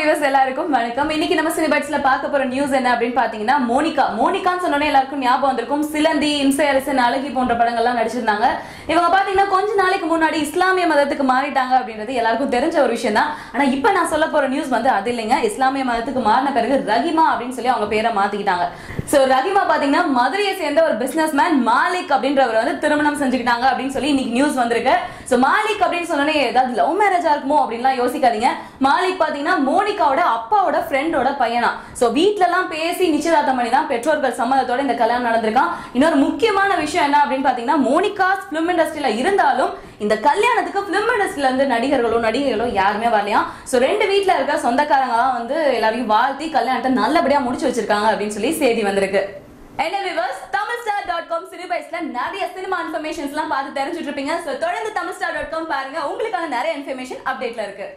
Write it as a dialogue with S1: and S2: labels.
S1: Viewers எல்லாருக்கும் வணக்கம். இன்னைக்கு நம்ம சினிபைட்ஸ்ல பார்க்க போற நியூஸ் என்ன அப்படின்னு பாத்தீங்கன்னா, மோனிகான்னு சொன்னோனே எல்லாருக்கும் ஞாபகம் வந்திருக்கும். சிலந்தி, இம்சை அரசன், அழகி போன்ற படங்கள்லாம் நடிச்சிருந்தாங்க. இவங்க பாத்தீங்கன்னா கொஞ்ச நாளைக்கு முன்னாடி இஸ்லாமிய மதத்துக்கு மாறிட்டாங்க அப்படின்றது எல்லாருக்கும் தெரிஞ்ச ஒரு விஷயம் தான். ஆனா இப்ப நான் சொல்ல போற நியூஸ் வந்து அது இல்லைங்க. இஸ்லாமிய மதத்துக்கு மாறின பிறகு ரஹிமா அப்படின்னு சொல்லி அவங்க பேரை மாத்திக்கிட்டாங்க. சோ ரஹிமா பாத்தீங்கன்னா மதுரையை சேர்ந்த ஒரு பிசினஸ் மேன் மாலிக் அப்படின்றவர் வந்து திருமணம் செஞ்சுக்கிட்டாங்க அப்படின்னு சொல்லி இன்னைக்கு நியூஸ் வந்திருக்கு. சோ மாலிக் அப்படின்னு சொன்னோன்னே ஏதாவது லவ் மேரேஜா இருக்குமோ அப்படின்லாம் யோசிக்காதீங்க. மாலிக் பாத்தீங்கன்னா மோனிகாவோட அப்பாவோட ஃப்ரெண்டோட பையனா. சோ வீட்ல எல்லாம் பேசி நிச்சயதார்த்தம் பண்ணி தான் பெற்றோர்கள் சம்மதத்தோட இந்த கல்யாணம் நடந்திருக்கான். இன்னொரு முக்கியமான விஷயம் என்ன அப்படின்னு பாத்தீங்கன்னா, மோனிகா பிலிம் இண்டஸ்ட்ரியில இருந்தாலும் இந்த கல்யாணத்துக்கு பிலிம் இண்டஸ்ட்ரியில இருந்து நடிகர்களோ யாருமே வரலையா. சோ ரெண்டு வீட்ல இருக்க சொந்தக்காரங்க எல்லாம் வந்து எல்லாரையும் வாழ்த்தி கல்யாணத்தை நல்லபடியா முடிச்சு வச்சிருக்காங்க அப்படின்னு சொல்லி செய்தி வந்திருக்கு. என்ன வியூவர்ஸ், tamilstar.com சினிபைட்ஸ்ல நிறைய சினிமா இன்ஃபர்மேஷன்ஸ்லாம் பார்த்து தெரிஞ்சுட்டு இருப்பீங்க. சோ தொடர்ந்து tamilstar.com பாருங்க, உங்களுக்கான நிறைய இன்ஃபர்மேஷன் அப்டேட்ல இருக்கு.